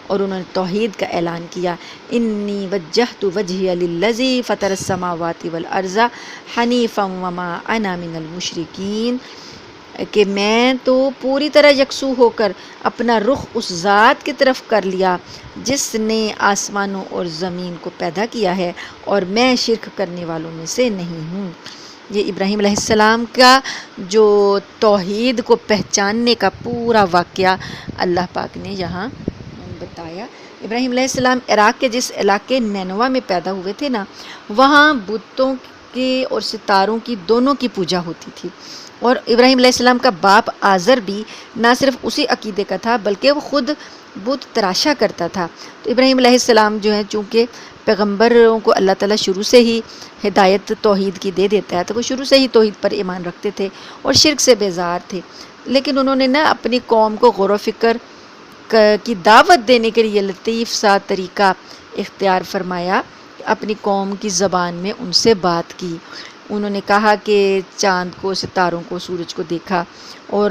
اور انہوں نے توحید کا اعلان کیا، انی وجہت وجہی للذی فطر السماوات والارض حنیفا وما انا من المشرکین، کہ میں تو پوری طرح یکسو ہو کر اپنا رخ اس ذات کی طرف کر لیا جس نے آسمانوں اور زمین کو پیدا کیا ہے، اور میں شرک کرنے والوں میں سے نہیں ہوں۔ یہ ابراہیم علیہ السلام کا جو توحید کو پہچاننے کا پورا واقعہ اللہ پاک نے یہاں بتایا۔ ابراہیم علیہ السلام عراق کے جس علاقے نینوا میں پیدا ہوئے تھے نا، وہاں بتوں کے اور ستاروں کی دونوں کی پوجا ہوتی تھی، اور ابراہیم علیہ السلام کا باپ آزر بھی نہ صرف اسی عقیدے کا تھا بلکہ وہ خود بت تراشا کرتا تھا۔ تو ابراہیم علیہ السلام جو ہے، چونکہ پیغمبروں کو اللہ تعالیٰ شروع سے ہی ہدایت توحید کی دے دیتا ہے، تو وہ شروع سے ہی توحید پر ایمان رکھتے تھے اور شرک سے بیزار تھے، لیکن انہوں نے نا اپنی قوم کو غور و فکر کی دعوت دینے کے لیے لطیف سا طریقہ اختیار فرمایا، اپنی قوم کی زبان میں ان سے بات کی۔ انہوں نے کہا کہ چاند کو، ستاروں کو، سورج کو دیکھا، اور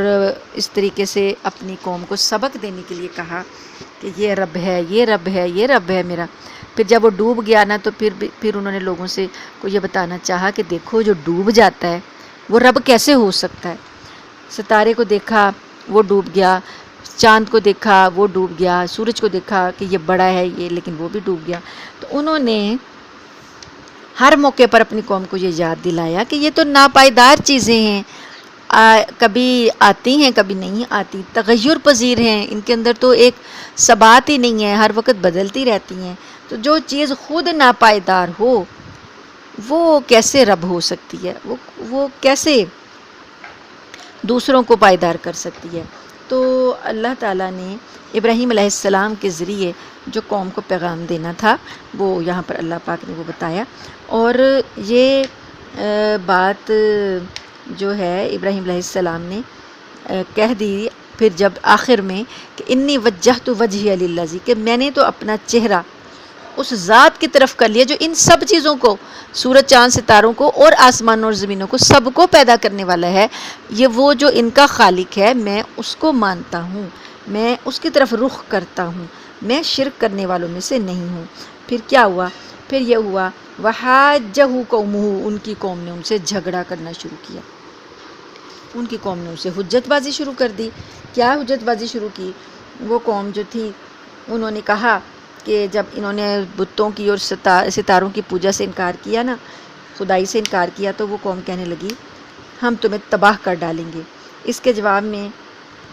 اس طریقے سے اپنی قوم کو سبق دینے کے لیے کہا کہ یہ رب ہے، یہ رب ہے، یہ رب ہے میرا۔ پھر جب وہ ڈوب گیا نا، تو پھر انہوں نے لوگوں سے کو یہ بتانا چاہا کہ دیکھو جو ڈوب جاتا ہے وہ رب کیسے ہو سکتا ہے۔ ستارے کو دیکھا وہ ڈوب گیا، چاند کو دیکھا وہ ڈوب گیا، سورج کو دیکھا کہ یہ بڑا ہے یہ، لیکن وہ بھی ڈوب گیا۔ تو انہوں نے ہر موقع پر اپنی قوم کو یہ یاد دلایا کہ یہ تو ناپائیدار چیزیں ہیں، کبھی آتی ہیں کبھی نہیں آتی، تغیر پذیر ہیں، ان کے اندر تو ایک ثبات ہی نہیں ہے، ہر وقت بدلتی رہتی ہیں۔ تو جو چیز خود ناپائیدار ہو وہ کیسے رب ہو سکتی ہے، وہ کیسے دوسروں کو پائیدار کر سکتی ہے۔ تو اللہ تعالیٰ نے ابراہیم علیہ السلام کے ذریعے جو قوم کو پیغام دینا تھا وہ یہاں پر اللہ پاک نے وہ بتایا، اور یہ بات جو ہے ابراہیم علیہ السلام نے کہہ دی پھر جب آخر میں کہ انی وجہت وجہی للذی، کہ میں نے تو اپنا چہرہ اس ذات کی طرف کر لیا جو ان سب چیزوں کو، سورج چاند ستاروں کو اور آسمانوں اور زمینوں کو، سب کو پیدا کرنے والا ہے، یہ وہ جو ان کا خالق ہے، میں اس کو مانتا ہوں، میں اس کی طرف رخ کرتا ہوں، میں شرک کرنے والوں میں سے نہیں ہوں۔ پھر کیا ہوا؟ پھر یہ ہوا وحاجہ قومہ، ان کی قوم نے ان سے جھگڑا کرنا شروع کیا، ان کی قوم نے ان سے حجت بازی شروع کر دی۔ کیا حجت بازی شروع کی؟ وہ قوم جو تھی انہوں نے کہا کہ جب انہوں نے بتوں کی اور ستاروں کی پوجا سے انکار کیا نا، خدائی سے انکار کیا، تو وہ قوم کہنے لگی ہم تمہیں تباہ کر ڈالیں گے۔ اس کے جواب میں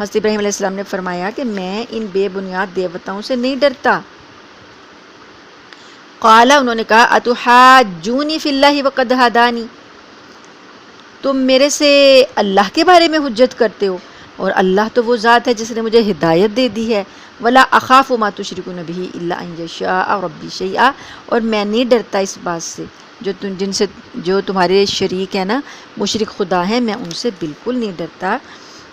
حضرت ابراہیم علیہ السلام نے فرمایا کہ میں ان بے بنیاد دیوتاؤں سے نہیں ڈرتا۔ قال، انہوں نے کہا اتحاجونی فی اللہ وقد ہدانی، تم میرے سے اللہ کے بارے میں حجت کرتے ہو، اور اللہ تو وہ ذات ہے جس نے مجھے ہدایت دے دی ہے۔ ولا اخاف ما تشرکون بہ الا ان یشاء ربی شیئا، اور میں نہیں ڈرتا اس بات سے جو تمہارے شریک ہیں نا، مشرک خدا ہیں، میں ان سے بالکل نہیں ڈرتا،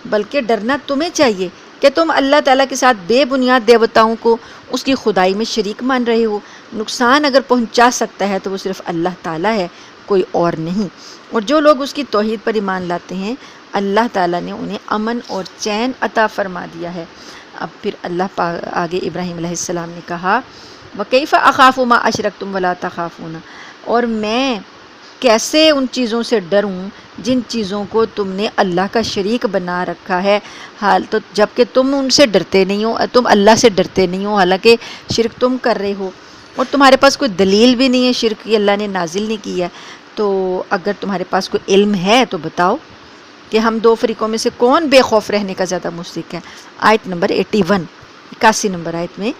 بلکہ ڈرنا تمہیں چاہیے کہ تم اللہ تعالیٰ کے ساتھ بے بنیاد دیوتاؤں کو اس کی خدائی میں شریک مان رہے ہو۔ نقصان اگر پہنچا سکتا ہے تو وہ صرف اللہ تعالیٰ ہے، کوئی اور نہیں۔ اور جو لوگ اس کی توحید پر ایمان لاتے ہیں، اللہ تعالیٰ نے انہیں امن اور چین عطا فرما دیا ہے۔ اب پھر اللہ آگے ابراہیم علیہ السلام نے کہا وَكَيْفَ أَخَافُ مَا أَشْرَكْتُمْ وَلَا تَخَافُونَ، اور میں کیسے ان چیزوں سے ڈروں جن چیزوں کو تم نے اللہ کا شریک بنا رکھا ہے، حال تو جب کہ تم ان سے ڈرتے نہیں ہو، تم اللہ سے ڈرتے نہیں ہو، حالانکہ شرک تم کر رہے ہو، اور تمہارے پاس کوئی دلیل بھی نہیں ہے شرک کی، اللہ نے نازل نہیں کی ہے۔ تو اگر تمہارے پاس کوئی علم ہے تو بتاؤ کہ ہم دو فریقوں میں سے کون بے خوف رہنے کا زیادہ مستحق ہے۔ آیت نمبر 81 نمبر آیت میں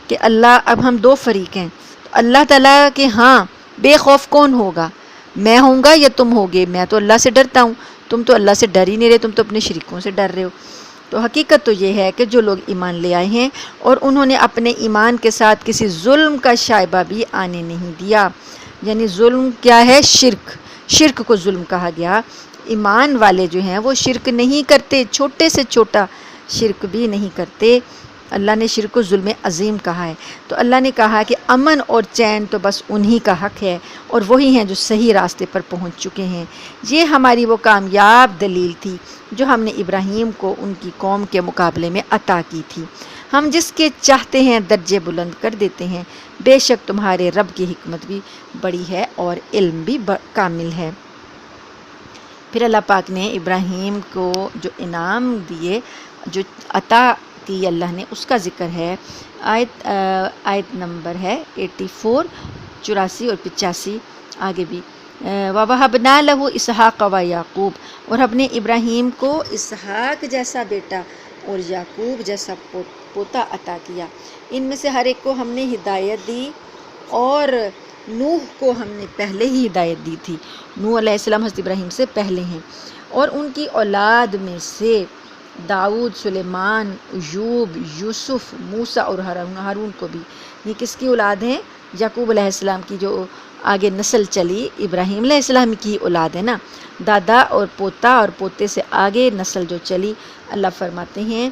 کہ اللہ، اب ہم دو فریق ہیں، تو اللہ تعالیٰ کہ ہاں بے خوف کون ہوگا، میں ہوں گا یا تم ہوگے؟ میں تو اللہ سے ڈرتا ہوں، تم تو اللہ سے ڈر ہی نہیں رہے، تم تو اپنے شریکوں سے ڈر رہے ہو۔ تو حقیقت تو یہ ہے کہ جو لوگ ایمان لے آئے ہیں اور انہوں نے اپنے ایمان کے ساتھ کسی ظلم کا شائبہ بھی آنے نہیں دیا، یعنی ظلم کیا ہے؟ شرک کو ظلم کہا گیا۔ ایمان والے جو ہیں وہ شرک نہیں کرتے، چھوٹے سے چھوٹا شرک بھی نہیں کرتے۔ اللہ نے شرک کو ظلم عظیم کہا ہے۔ تو اللہ نے کہا کہ امن اور چین تو بس انہی کا حق ہے، اور وہی ہیں جو صحیح راستے پر پہنچ چکے ہیں۔ یہ ہماری وہ کامیاب دلیل تھی جو ہم نے ابراہیم کو ان کی قوم کے مقابلے میں عطا کی تھی۔ ہم جس کے چاہتے ہیں درجے بلند کر دیتے ہیں، بے شک تمہارے رب کی حکمت بھی بڑی ہے اور علم بھی کامل ہے۔ پھر اللہ پاک نے ابراہیم کو جو انعام دیے، جو عطا کی اللہ نے، اس کا ذکر ہے۔ آیت نمبر ہے 84، 84 اور 85 آگے بھی۔ وَوَهَبْنَا لَهُ إِسْحَاقَ وَيَعْقُوبَ، اور ہم نے ابراہیم کو اسحاق جیسا بیٹا اور یعقوب جیسا پوتا عطا کیا۔ ان میں سے ہر ایک کو ہم نے ہدایت دی، اور نوح کو ہم نے پہلے ہی ہدایت دی تھی۔ نوح علیہ السلام حضرت ابراہیم سے پہلے ہیں، اور ان کی اولاد میں سے داؤد، سلیمان، ایوب، یوسف، موسیٰ اور ہارون کو بھی۔ یہ کس کی اولاد ہیں؟ یعقوب علیہ السلام کی جو آگے نسل چلی، ابراہیم علیہ السلام کی اولاد ہے نا، دادا اور پوتا اور پوتے سے آگے نسل جو چلی۔ اللہ فرماتے ہیں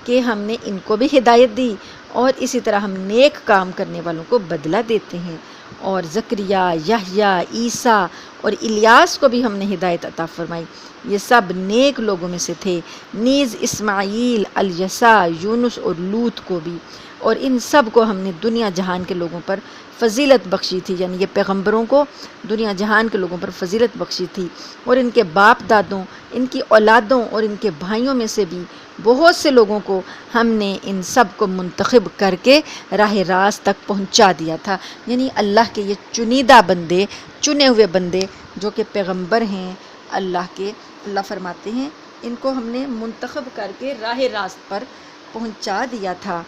کہ ہم نے ان کو بھی ہدایت دی، اور اسی طرح ہم نیک کام کرنے والوں کو بدلہ دیتے ہیں۔ اور زکریا، یحییٰ، عیسیٰ اور الیاس کو بھی ہم نے ہدایت عطا فرمائی، یہ سب نیک لوگوں میں سے تھے۔ نیز اسماعیل، الیسع، یونس اور لوط کو بھی، اور ان سب کو ہم نے دنیا جہان کے لوگوں پر فضیلت بخشی تھی، یعنی یہ پیغمبروں کو دنیا جہان کے لوگوں پر فضیلت بخشی تھی۔ اور ان کے باپ دادوں، ان کی اولادوں اور ان کے بھائیوں میں سے بھی بہت سے لوگوں کو ہم نے ان سب کو منتخب کر کے راہ راست تک پہنچا دیا تھا۔ یعنی اللہ کے یہ چنیدہ بندے، چنے ہوئے بندے جو کہ پیغمبر ہیں اللہ کے، اللہ فرماتے ہیں ان کو ہم نے منتخب کر کے راہ راست پر پہنچا دیا تھا۔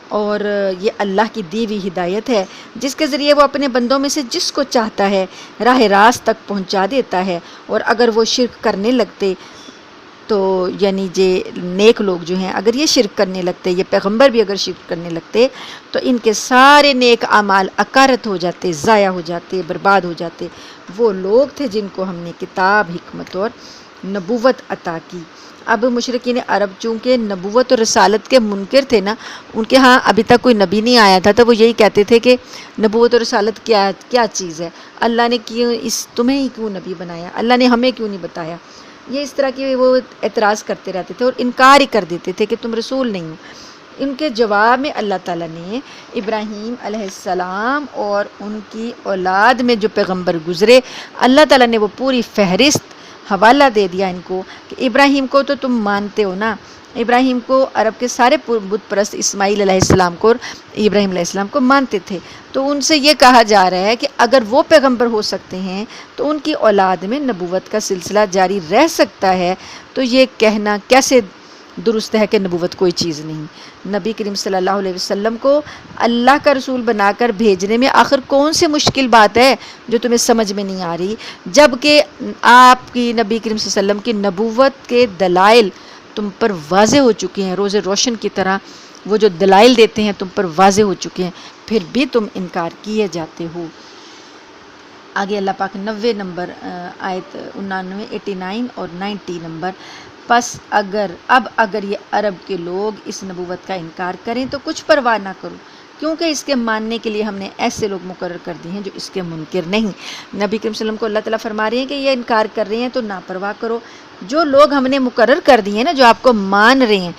اور یہ اللہ کی دی ہوئی ہدایت ہے، جس کے ذریعے وہ اپنے بندوں میں سے جس کو چاہتا ہے راہ راست تک پہنچا دیتا ہے۔ اور اگر وہ شرک کرنے لگتے تو یعنی یہ نیک لوگ جو ہیں اگر یہ شرک کرنے لگتے، یہ پیغمبر بھی اگر شرک کرنے لگتے، تو ان کے سارے نیک اعمال اکارت ہو جاتے، ضائع ہو جاتے، برباد ہو جاتے۔ وہ لوگ تھے جن کو ہم نے کتاب، حکمت اور نبوت عطا کی۔ اب مشرکین عرب چونکہ نبوت اور رسالت کے منکر تھے نا، ان کے ہاں ابھی تک کوئی نبی نہیں آیا تھا، تو وہ یہی کہتے تھے کہ نبوت اور رسالت کیا چیز ہے، اللہ نے تمہیں ہی کیوں نبی بنایا، اللہ نے ہمیں کیوں نہیں بتایا۔ یہ اس طرح کی وہ اعتراض کرتے رہتے تھے اور انکار ہی کر دیتے تھے کہ تم رسول نہیں ہو۔ ان کے جواب میں اللہ تعالیٰ نے ابراہیم علیہ السلام اور ان کی اولاد میں جو پیغمبر گزرے، اللہ تعالیٰ نے وہ پوری فہرست حوالہ دے دیا ان کو کہ ابراہیم کو تو تم مانتے ہو نا، ابراہیم کو عرب کے سارے بت پرست اسماعیل علیہ السلام کو اور ابراہیم علیہ السلام کو مانتے تھے، تو ان سے یہ کہا جا رہا ہے کہ اگر وہ پیغمبر ہو سکتے ہیں تو ان کی اولاد میں نبوت کا سلسلہ جاری رہ سکتا ہے، تو یہ کہنا کیسے درست ہے کہ نبوت کوئی چیز نہیں۔ نبی کریم صلی اللہ علیہ وسلم کو اللہ کا رسول بنا کر بھیجنے میں آخر کون سی مشکل بات ہے جو تمہیں سمجھ میں نہیں آ رہی، جب کہ آپ کی نبی کریم صلی اللہ علیہ وسلم کی نبوت کے دلائل تم پر واضح ہو چکے ہیں، روز روشن کی طرح وہ جو دلائل دیتے ہیں تم پر واضح ہو چکے ہیں، پھر بھی تم انکار کیے جاتے ہو۔ آگے اللہ پاک 90 نمبر آیت 89، 89 اور 90 نمبر۔ پس اگر یہ عرب کے لوگ اس نبوت کا انکار کریں تو کچھ پرواہ نہ کرو، کیونکہ اس کے ماننے کے لیے ہم نے ایسے لوگ مقرر کر دیے ہیں جو اس کے منکر نہیں۔ نبی کریم صلی اللہ علیہ وسلم کو اللہ تعالیٰ فرما رہے ہیں کہ یہ انکار کر رہے ہیں تو نہ پرواہ کرو، جو لوگ ہم نے مقرر کر دیے ہیں نا، جو آپ کو مان رہے ہیں،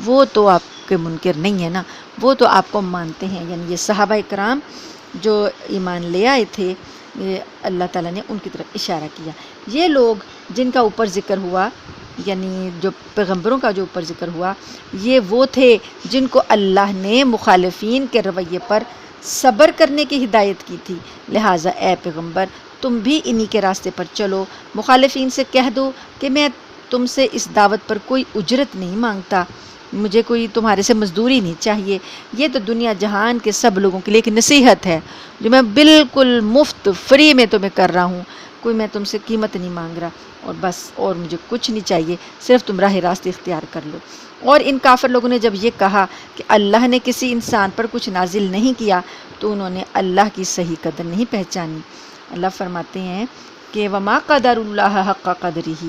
وہ تو آپ کے منکر نہیں ہے نا، وہ تو آپ کو مانتے ہیں۔ یعنی یہ صحابہ کرام جو ایمان لے آئے تھے، یہ اللہ تعالیٰ نے ان کی طرف اشارہ کیا۔ یہ لوگ جن کا اوپر ذکر ہوا، یعنی جو پیغمبروں کا جو اوپر ذکر ہوا، یہ وہ تھے جن کو اللہ نے مخالفین کے رویے پر صبر کرنے کی ہدایت کی تھی۔ لہٰذا اے پیغمبر تم بھی انہی کے راستے پر چلو، مخالفین سے کہہ دو کہ میں تم سے اس دعوت پر کوئی اجرت نہیں مانگتا، مجھے کوئی تمہارے سے مزدوری نہیں چاہیے، یہ تو دنیا جہان کے سب لوگوں کے لیے ایک نصیحت ہے جو میں بالکل مفت فری میں تمہیں کر رہا ہوں، کوئی میں تم سے قیمت نہیں مانگ رہا، اور بس، اور مجھے کچھ نہیں چاہیے، صرف تم راہ راست اختیار کر لو۔ اور ان کافر لوگوں نے جب یہ کہا کہ اللہ نے کسی انسان پر کچھ نازل نہیں کیا، تو انہوں نے اللہ کی صحیح قدر نہیں پہچانی۔ اللہ فرماتے ہیں کہ وما قدر اللہ حق قدرہ،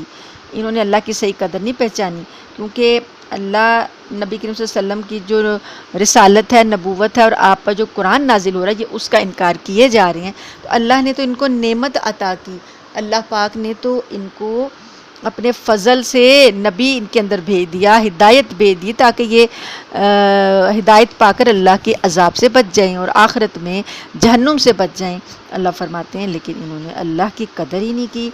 انہوں نے اللہ کی صحیح قدر نہیں پہچانی، کیونکہ اللہ نبی کریم صلی اللہ علیہ وسلم کی جو رسالت ہے، نبوت ہے، اور آپ پر جو قرآن نازل ہو رہا ہے، یہ اس کا انکار کیے جا رہے ہیں۔ تو اللہ نے تو ان کو نعمت عطا کی، اللہ پاک نے تو ان کو اپنے فضل سے نبی ان کے اندر بھیج دیا، ہدایت بھیج دی تاکہ یہ ہدایت پا کر اللہ کے عذاب سے بچ جائیں اور آخرت میں جہنم سے بچ جائیں۔ اللہ فرماتے ہیں لیکن انہوں نے اللہ کی قدر ہی نہیں کی،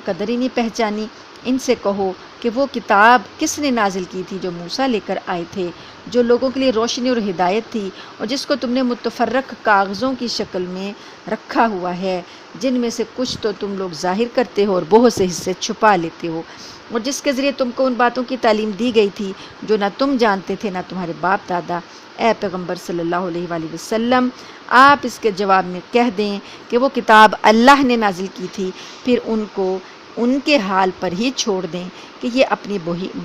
قدر ہی نہیں پہچانی۔ ان سے کہو کہ وہ کتاب کس نے نازل کی تھی جو موسیٰ لے کر آئے تھے، جو لوگوں کے لیے روشنی اور ہدایت تھی، اور جس کو تم نے متفرق کاغذوں کی شکل میں رکھا ہوا ہے، جن میں سے کچھ تو تم لوگ ظاہر کرتے ہو اور بہت سے حصے چھپا لیتے ہو، اور جس کے ذریعے تم کو ان باتوں کی تعلیم دی گئی تھی جو نہ تم جانتے تھے نہ تمہارے باپ دادا۔ اے پیغمبر صلی اللہ علیہ وآلہ وسلم، آپ اس کے جواب میں کہہ دیں کہ وہ کتاب اللہ نے نازل کی تھی، پھر ان کو ان کے حال پر ہی چھوڑ دیں کہ یہ اپنی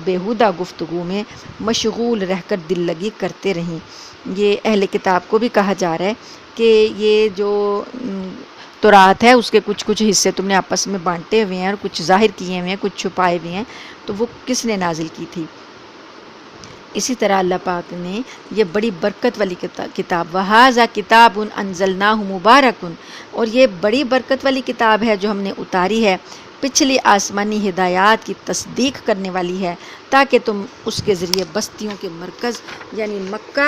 بیہودہ گفتگو میں مشغول رہ کر دل لگی کرتے رہیں۔ یہ اہل کتاب کو بھی کہا جا رہا ہے کہ یہ جو تورات ہے اس کے کچھ کچھ حصے تم نے آپس میں بانٹے ہوئے ہیں اور کچھ ظاہر کیے ہوئے ہیں، کچھ چھپائے ہوئے ہیں، تو وہ کس نے نازل کی تھی؟ اسی طرح اللہ پاک نے یہ بڑی برکت والی کتاب وَهَذَا كِتَابٌ أَنزَلْنَاهُ مُبَارَكٌ، اور یہ بڑی برکت والی کتاب ہے جو ہم نے اتاری ہے، پچھلی آسمانی ہدایات کی تصدیق کرنے والی ہے، تاکہ تم اس کے ذریعے بستیوں کے مرکز یعنی مکہ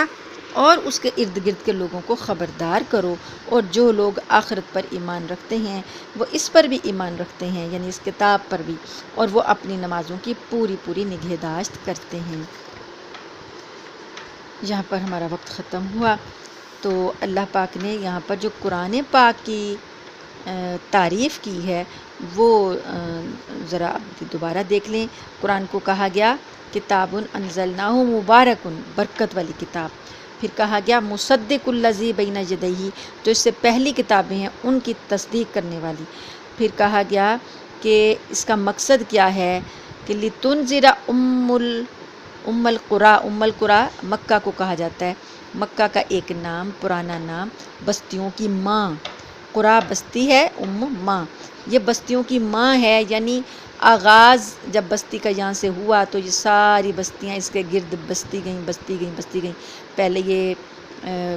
اور اس کے ارد گرد کے لوگوں کو خبردار کرو، اور جو لوگ آخرت پر ایمان رکھتے ہیں وہ اس پر بھی ایمان رکھتے ہیں یعنی اس کتاب پر بھی، اور وہ اپنی نمازوں کی پوری پوری نگہداشت کرتے ہیں۔ یہاں پر ہمارا وقت ختم ہوا، تو اللہ پاک نے یہاں پر جو قرآن پاک کی تعریف کی ہے وہ ذرا دوبارہ دیکھ لیں۔ قرآن کو کہا گیا کتاب انزلناہ مبارک، برکت والی کتاب، پھر کہا گیا مصدق الذی بین یدیہ، جو اس سے پہلی کتابیں ہیں ان کی تصدیق کرنے والی، پھر کہا گیا کہ اس کا مقصد کیا ہے کہ لتنذر ام القریٰ مکہ کو کہا جاتا ہے، مکہ کا ایک نام پرانا نام بستیوں کی ماں، قریٰ بستی ہے، ماں، یہ بستیوں کی ماں ہے، یعنی آغاز جب بستی کا یہاں سے ہوا تو یہ ساری بستیاں اس کے گرد بستی گئیں۔ پہلے یہ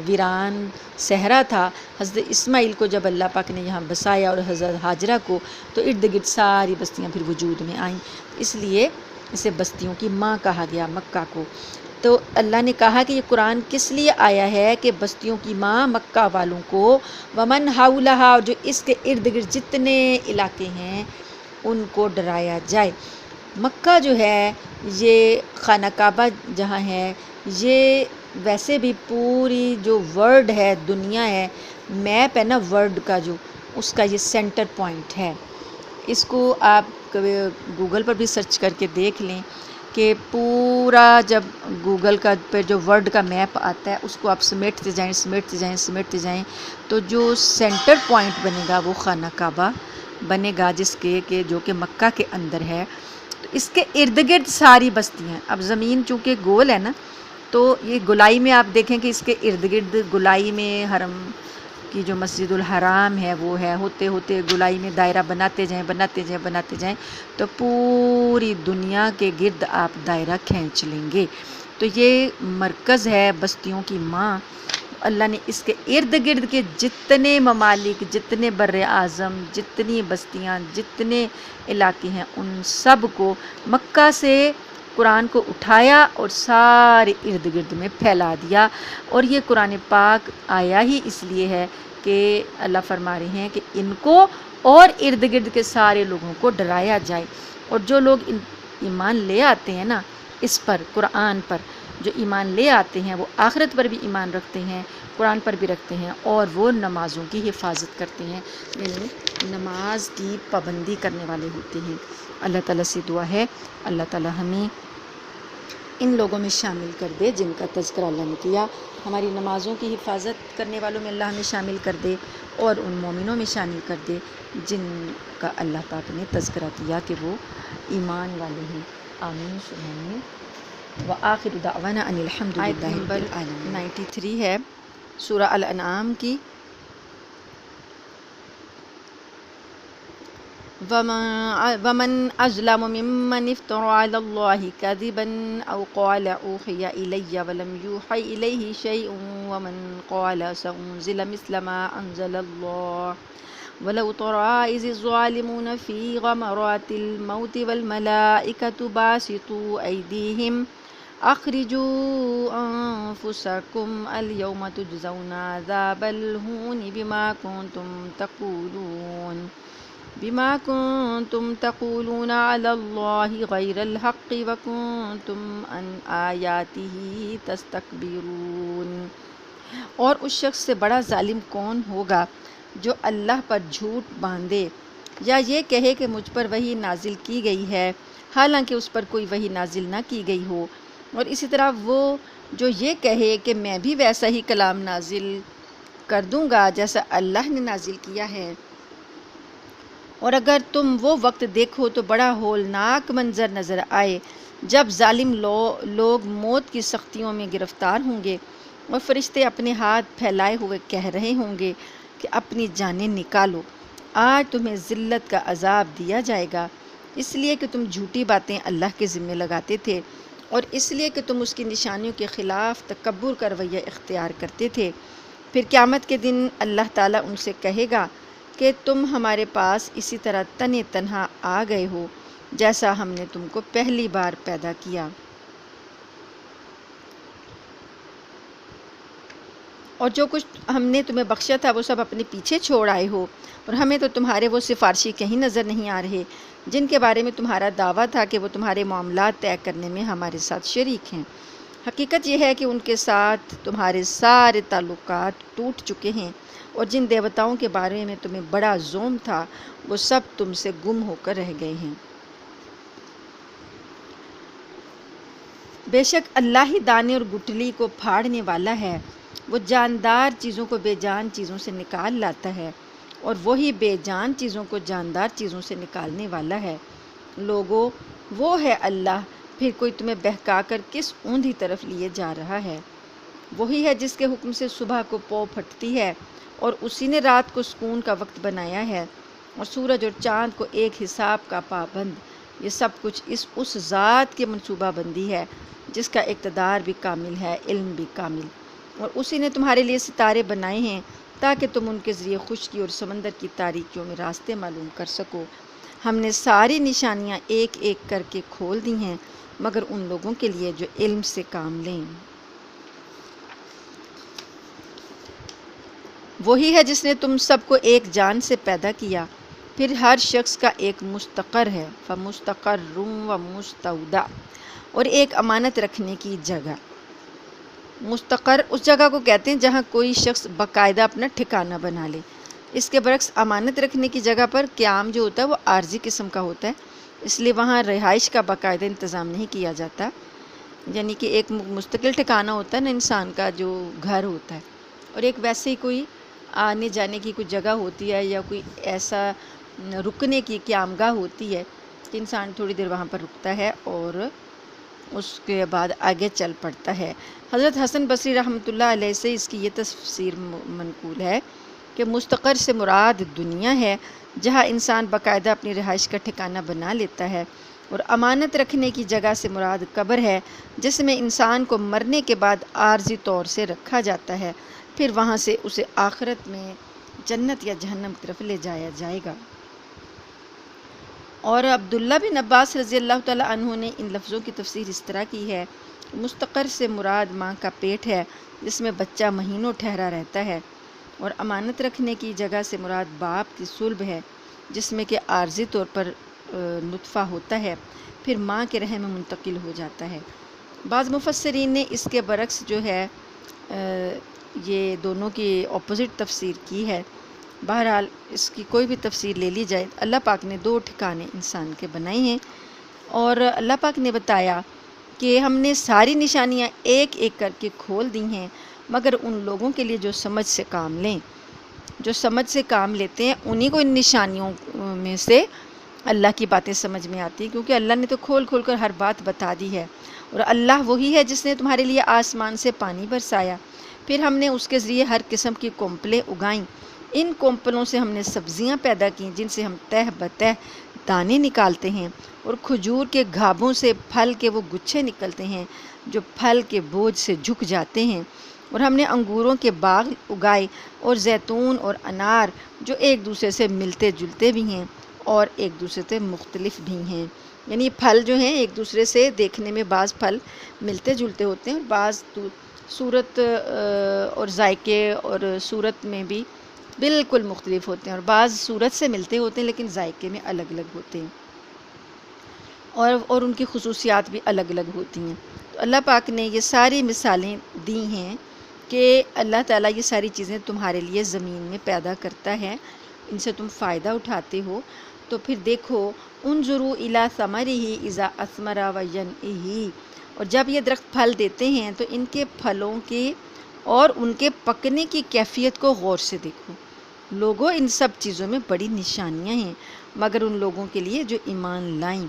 ویران صحرا تھا، حضرت اسماعیل کو جب اللہ پاک نے یہاں بسایا اور حضرت ہاجرہ کو، تو ارد گرد ساری بستیاں پھر وجود میں آئیں، اس لیے اسے بستیوں کی ماں کہا گیا مکہ کو۔ تو اللہ نے کہا کہ یہ قرآن کس لیے آیا ہے کہ بستیوں کی ماں مکہ والوں کو، ومن حولہا، اور جو اس کے ارد گرد جتنے علاقے ہیں ان کو ڈرایا جائے۔ مکہ جو ہے یہ خانہ کعبہ جہاں ہے، یہ ویسے بھی پوری جو ورلڈ ہے، دنیا ہے، میپ ہے نا ورلڈ کا، جو اس کا یہ سینٹر پوائنٹ ہے۔ اس کو آپ گوگل پر بھی سرچ کر کے دیکھ لیں کہ پورا جب گوگل کا پہ جو ورلڈ کا میپ آتا ہے اس کو آپ سمیٹتے جائیں تو جو سینٹر پوائنٹ بنے گا وہ خانہ کعبہ بنے گا، جس کے کہ جو کہ مکہ کے اندر ہے۔ تو اس کے ارد گرد ساری بستیاں، اب زمین چونکہ گول ہے نا، تو یہ گولائی میں آپ دیکھیں کہ اس کے ارد گرد گولائی میں حرم کی جو مسجد الحرام ہے وہ ہے، ہوتے ہوتے گولائی میں دائرہ بناتے جائیں تو پوری دنیا کے گرد آپ دائرہ کھینچ لیں گے۔ تو یہ مرکز ہے بستیوں کی ماں۔ اللہ نے اس کے ارد گرد کے جتنے ممالک، جتنے بر اعظم، جتنی بستیاں، جتنے علاقے ہیں، ان سب کو مکہ سے قرآن کو اٹھایا اور سارے ارد گرد میں پھیلا دیا۔ اور یہ قرآن پاک آیا ہی اس لیے ہے کہ اللہ فرما رہے ہیں کہ ان کو اور ارد گرد کے سارے لوگوں کو ڈرایا جائے، اور جو لوگ ایمان لے آتے ہیں نا اس پر، قرآن پر جو ایمان لے آتے ہیں وہ آخرت پر بھی ایمان رکھتے ہیں، قرآن پر بھی رکھتے ہیں، اور وہ نمازوں کی حفاظت کرتے ہیں، یعنی نماز کی پابندی کرنے والے ہوتے ہیں۔ اللہ تعالیٰ سے دعا ہے اللہ تعالیٰ ہمیں ان لوگوں میں شامل کر دے جن کا تذکرہ اللہ نے کیا، ہماری نمازوں کی حفاظت کرنے والوں میں اللہ ہمیں شامل کر دے، اور ان مومنوں میں شامل کر دے جن کا اللہ پاک نے تذکرہ کیا کہ وہ ایمان والے ہیں۔ آمین ثم آمین۔ وآخر دعوانا ان الحمد للہ رب العالمین۔ 93 ہے سورہ الانعام کی۔ ومن أظلم ممن افترى على الله كذبا أو قال أوحي إلي ولم يوحى إليه شيء ومن قال سأنزل مثل ما أنزل الله وَلَوْ تَرَىٰ إِذِ الظَّالِمُونَ فِي غَمَرَاتِ الْمَوْتِ وَالْمَلَائِكَةُ بَاسِطُو أَيْدِيهِمْ أَخْرِجُوا أَنفُسَكُمْ الْيَوْمَ تُجْزَوْنَ عَذَابَ الْهُونِ بما كنتم تقولون على الله غير الحق وكنتم عن آياته تستكبرون۔ اور اس شخص سے بڑا ظالم کون ہوگا جو اللہ پر جھوٹ باندھے یا یہ کہے کہ مجھ پر وحی نازل کی گئی ہے حالانکہ اس پر کوئی وحی نازل نہ کی گئی ہو، اور اسی طرح وہ جو یہ کہے کہ میں بھی ویسا ہی کلام نازل کر دوں گا جیسا اللہ نے نازل کیا ہے۔ اور اگر تم وہ وقت دیکھو تو بڑا ہولناک منظر نظر آئے جب ظالم لوگ موت کی سختیوں میں گرفتار ہوں گے، اور فرشتے اپنے ہاتھ پھیلائے ہوئے کہہ رہے ہوں گے کہ اپنی جانیں نکالو، آج تمہیں ذلت کا عذاب دیا جائے گا، اس لیے کہ تم جھوٹی باتیں اللہ کے ذمے لگاتے تھے اور اس لیے کہ تم اس کی نشانیوں کے خلاف تکبر کا رویہ اختیار کرتے تھے۔ پھر قیامت کے دن اللہ تعالیٰ ان سے کہے گا کہ تم ہمارے پاس اسی طرح تنے تنہا آ گئے ہو جیسا ہم نے تم کو پہلی بار پیدا کیا، اور جو کچھ ہم نے تمہیں بخشا تھا وہ سب اپنے پیچھے چھوڑ آئے ہو، اور ہمیں تو تمہارے وہ سفارشی کہیں نظر نہیں آ رہے جن کے بارے میں تمہارا دعویٰ تھا کہ وہ تمہارے معاملات طے کرنے میں ہمارے ساتھ شریک ہیں۔ حقیقت یہ ہے کہ ان کے ساتھ تمہارے سارے تعلقات ٹوٹ چکے ہیں، اور جن دیوتاؤں کے بارے میں تمہیں بڑا زوم تھا وہ سب تم سے گم ہو کر رہ گئے ہیں۔ بے شک اللہ ہی دانے اور گٹلی کو پھاڑنے والا ہے، وہ جاندار چیزوں کو بے جان چیزوں سے نکال لاتا ہے، اور وہی بے جان چیزوں کو جاندار چیزوں سے نکالنے والا ہے۔ لوگو، وہ ہے اللہ، پھر کوئی تمہیں بہکا کر کس اوندھی طرف لیے جا رہا ہے؟ وہی ہے جس کے حکم سے صبح کو پو پھٹتی ہے، اور اسی نے رات کو سکون کا وقت بنایا ہے، اور سورج اور چاند کو ایک حساب کا پابند۔ یہ سب کچھ اس ذات کی منصوبہ بندی ہے جس کا اقتدار بھی کامل ہے، علم بھی کامل، اور اسی نے تمہارے لیے ستارے بنائے ہیں تاکہ تم ان کے ذریعے خشکی اور سمندر کی تاریکیوں میں راستے معلوم کر سکو۔ ہم نے ساری نشانیاں ایک ایک کر کے کھول دی ہیں مگر ان لوگوں کے لیے جو علم سے کام لیں۔ وہی ہے جس نے تم سب کو ایک جان سے پیدا کیا، پھر ہر شخص کا ایک مستقر ہے، فمستقر و مستودع، اور ایک امانت رکھنے کی جگہ۔ مستقر اس جگہ کو کہتے ہیں جہاں کوئی شخص باقاعدہ اپنا ٹھکانہ بنا لے۔ اس کے برعکس امانت رکھنے کی جگہ پر قیام جو ہوتا ہے وہ عارضی قسم کا ہوتا ہے، اس لیے وہاں رہائش کا باقاعدہ انتظام نہیں کیا جاتا، یعنی کہ ایک مستقل ٹھکانہ ہوتا ہے نا انسان کا جو گھر ہوتا ہے، اور ایک ویسے ہی کوئی آنے جانے کی کوئی جگہ ہوتی ہے یا کوئی ایسا رکنے کی قیام گاہ ہوتی ہے کہ انسان تھوڑی دیر وہاں پر رکتا ہے اور اس کے بعد آگے چل پڑتا ہے۔ حضرت حسن بصری رحمۃ اللہ علیہ سے اس کی یہ تفسیر منقول ہے کہ مستقر سے مراد دنیا ہے جہاں انسان باقاعدہ اپنی رہائش کا ٹھکانہ بنا لیتا ہے، اور امانت رکھنے کی جگہ سے مراد قبر ہے جس میں انسان کو مرنے کے بعد عارضی طور سے رکھا جاتا ہے، پھر وہاں سے اسے آخرت میں جنت یا جہنم کی طرف لے جایا جائے گا۔ اور عبداللہ بن عباس رضی اللہ تعالیٰ عنہ نے ان لفظوں کی تفسیر اس طرح کی ہے، مستقر سے مراد ماں کا پیٹ ہے جس میں بچہ مہینوں ٹھہرا رہتا ہے، اور امانت رکھنے کی جگہ سے مراد باپ کی صلب ہے جس میں کہ عارضی طور پر نطفہ ہوتا ہے، پھر ماں کے رحم میں منتقل ہو جاتا ہے۔ بعض مفسرین نے اس کے برعکس جو ہے یہ دونوں کی اپوزٹ تفسیر کی ہے۔ بہرحال اس کی کوئی بھی تفسیر لے لی جائے، اللہ پاک نے دو ٹھکانے انسان کے بنائے ہیں، اور اللہ پاک نے بتایا کہ ہم نے ساری نشانیاں ایک ایک کر کے کھول دی ہیں مگر ان لوگوں کے لیے جو سمجھ سے کام لیں۔ جو سمجھ سے کام لیتے ہیں انہی کو ان نشانیوں میں سے اللہ کی باتیں سمجھ میں آتی ہیں، کیونکہ اللہ نے تو کھول کھول کر ہر بات بتا دی ہے، اور اللہ وہی ہے جس نے تمہارے لیے آسمان سے پانی برسایا، پھر ہم نے اس کے ذریعے ہر قسم کی کونپلیں اگائیں، ان کونپلوں سے ہم نے سبزیاں پیدا کیں جن سے ہم تہ بتہ دانے نکالتے ہیں، اور کھجور کے گھابوں سے پھل کے وہ گچھے نکلتے ہیں جو پھل کے بوجھ سے جھک جاتے ہیں، اور ہم نے انگوروں کے باغ اگائے اور زیتون اور انار جو ایک دوسرے سے ملتے جلتے بھی ہیں اور ایک دوسرے سے مختلف بھی ہیں۔ یعنی پھل جو ہیں ایک دوسرے سے دیکھنے میں بعض پھل ملتے جلتے ہوتے ہیں اور بعض صورت اور ذائقے اور صورت میں بھی بالکل مختلف ہوتے ہیں، اور بعض صورت سے ملتے ہوتے ہیں لیکن ذائقے میں الگ الگ ہوتے ہیں، اور ان کی خصوصیات بھی الگ الگ ہوتی ہیں۔ تو اللہ پاک نے یہ ساری مثالیں دی ہیں کہ اللہ تعالیٰ یہ ساری چیزیں تمہارے لیے زمین میں پیدا کرتا ہے، ان سے تم فائدہ اٹھاتے ہو۔ تو پھر دیکھو انظروا الی ثمرہ اذا اثمر وینعہ، اور جب یہ درخت پھل دیتے ہیں تو ان کے پھلوں کے اور ان کے پکنے کی کیفیت کو غور سے دیکھو۔ لوگوں ان سب چیزوں میں بڑی نشانیاں ہیں مگر ان لوگوں کے لیے جو ایمان لائیں۔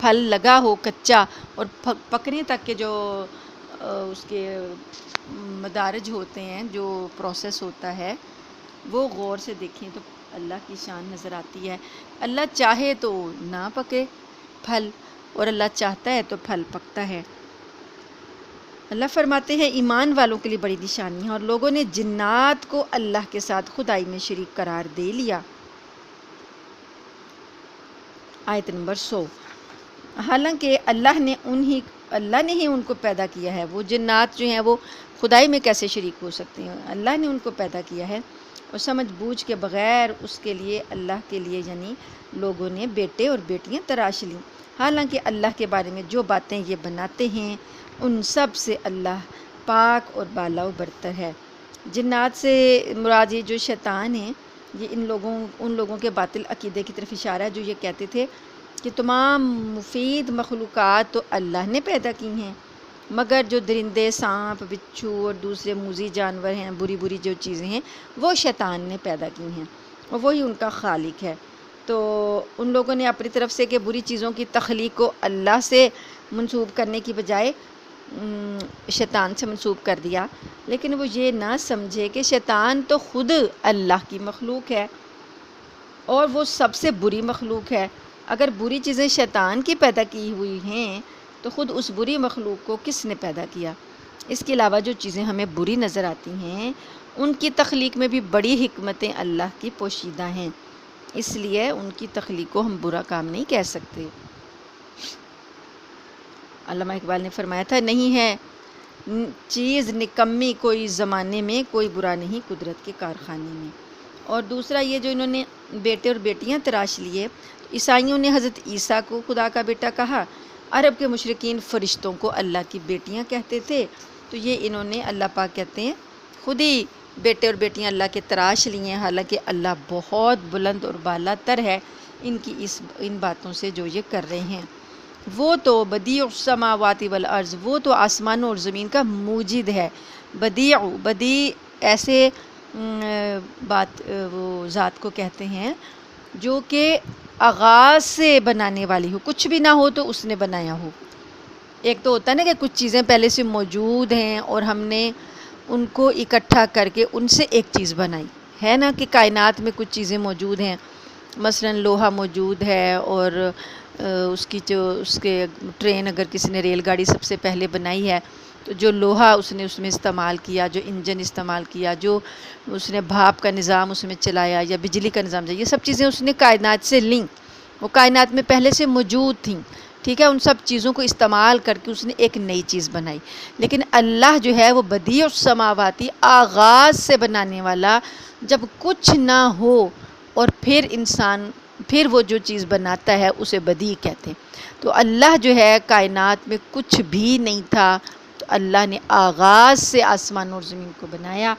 پھل لگا ہو کچا اور پکنے تک کے جو اس کے مدارج ہوتے ہیں، جو پروسیس ہوتا ہے، وہ غور سے دیکھیں تو اللہ کی شان نظر آتی ہے۔ اللہ چاہے تو نہ پکے پھل، اور اللہ چاہتا ہے تو پھل پکتا ہے۔ اللہ فرماتے ہیں ایمان والوں کے لیے بڑی نشانی ہے، اور لوگوں نے جنات کو اللہ کے ساتھ خدائی میں شریک قرار دے لیا۔ آیت نمبر 100۔ حالانکہ اللہ نے ہی ان کو پیدا کیا ہے۔ وہ جنات جو ہیں وہ خدائی میں کیسے شریک ہو سکتے ہیں؟ اللہ نے ان کو پیدا کیا ہے، اور سمجھ بوجھ کے بغیر اس کے لیے اللہ کے لیے یعنی لوگوں نے بیٹے اور بیٹیاں تراش لیں۔ حالانکہ اللہ کے بارے میں جو باتیں یہ بناتے ہیں ان سب سے اللہ پاک اور بالا و برتر ہے۔ جنات سے مراد یہ جو شیطان ہیں، یہ ان لوگوں کے باطل عقیدے کی طرف اشارہ ہے جو یہ کہتے تھے کہ تمام مفید مخلوقات تو اللہ نے پیدا کی ہیں، مگر جو درندے، سانپ، بچھو اور دوسرے موذی جانور ہیں، بری جو چیزیں ہیں، وہ شیطان نے پیدا کی ہیں اور وہی ان کا خالق ہے۔ تو ان لوگوں نے اپنی طرف سے کہ بری چیزوں کی تخلیق کو اللہ سے منسوب کرنے کی بجائے شیطان سے منسوب کر دیا، لیکن وہ یہ نہ سمجھے کہ شیطان تو خود اللہ کی مخلوق ہے اور وہ سب سے بری مخلوق ہے۔ اگر بری چیزیں شیطان کی پیدا کی ہوئی ہیں تو خود اس بری مخلوق کو کس نے پیدا کیا؟ اس کے علاوہ جو چیزیں ہمیں بری نظر آتی ہیں ان کی تخلیق میں بھی بڑی حکمتیں اللہ کی پوشیدہ ہیں، اس لیے ان کی تخلیق کو ہم برا کام نہیں کہہ سکتے۔ علامہ اقبال نے فرمایا تھا، نہیں ہے چیز نکمی کوئی زمانے میں، کوئی برا نہیں قدرت کے کارخانے میں۔ اور دوسرا یہ جو انہوں نے بیٹے اور بیٹیاں تراش لیے، عیسائیوں نے حضرت عیسیٰ کو خدا کا بیٹا کہا، عرب کے مشرکین فرشتوں کو اللہ کی بیٹیاں کہتے تھے، تو یہ انہوں نے اللہ پاک کہتے ہیں خود ہی بیٹے اور بیٹیاں اللہ کے تراش لیے ہیں، حالانکہ اللہ بہت بلند اور بالا تر ہے ان باتوں سے جو یہ کر رہے ہیں۔ وہ تو بدیع السماوات والارض، وہ تو آسمانوں اور زمین کا موجد ہے۔ بدیع ایسے وہ ذات کو کہتے ہیں جو کہ آغاز سے بنانے والی ہو، کچھ بھی نہ ہو تو اس نے بنایا ہو۔ ایک تو ہوتا ہے نا کہ کچھ چیزیں پہلے سے موجود ہیں اور ہم نے ان کو اکٹھا کر کے ان سے ایک چیز بنائی ہے نا، کہ کائنات میں کچھ چیزیں موجود ہیں، مثلا لوہا موجود ہے، اور اس کے ٹرین، اگر کسی نے ریل گاڑی سب سے پہلے بنائی ہے تو جو لوہا اس نے اس میں استعمال کیا، جو انجن استعمال کیا، جو اس نے بھاپ کا نظام اس میں چلایا یا بجلی کا نظام چلایا، یہ سب چیزیں اس نے کائنات سے لیں، وہ کائنات میں پہلے سے موجود تھیں، ٹھیک ہے، ان سب چیزوں کو استعمال کر کے اس نے ایک نئی چیز بنائی۔ لیکن اللہ جو ہے وہ بدیع السماواتی، آغاز سے بنانے والا، جب کچھ نہ ہو اور پھر وہ جو چیز بناتا ہے اسے بدیع کہتے ہیں۔ تو اللہ جو ہے کائنات میں کچھ بھی نہیں تھا تو اللہ نے آغاز سے آسمان اور زمین کو بنایا۔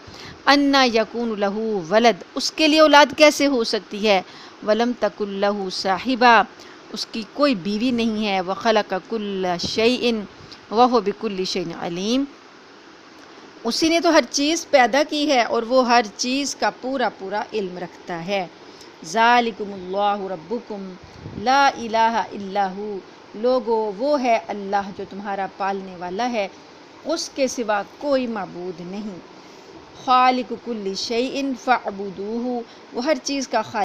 اَنَّا یکون لہ ولد، اس کے لیے اولاد کیسے ہو سکتی ہے؟ وَلَمْ تَكُن لَهُ صَاحِبَةٌ، اس کی کوئی بیوی نہیں ہے۔ وَخَلَقَ كُلَّ شَيْءٍ وَهُوَ بِكُلِّ شَيْءٍ عَلِيمٌ، اسی نے تو ہر چیز پیدا کی ہے اور وہ ہر چیز کا پورا علم رکھتا ہے۔ ذالکم اللہ ربکم لا الہ الا ہو، لوگو وہ ہے اللہ جو تمہارا پالنے والا ہے، اس کے سوا کوئی معبود نہیں۔ خالق کل شیء فاعبدوہ، وہ ہر چیز کا خالق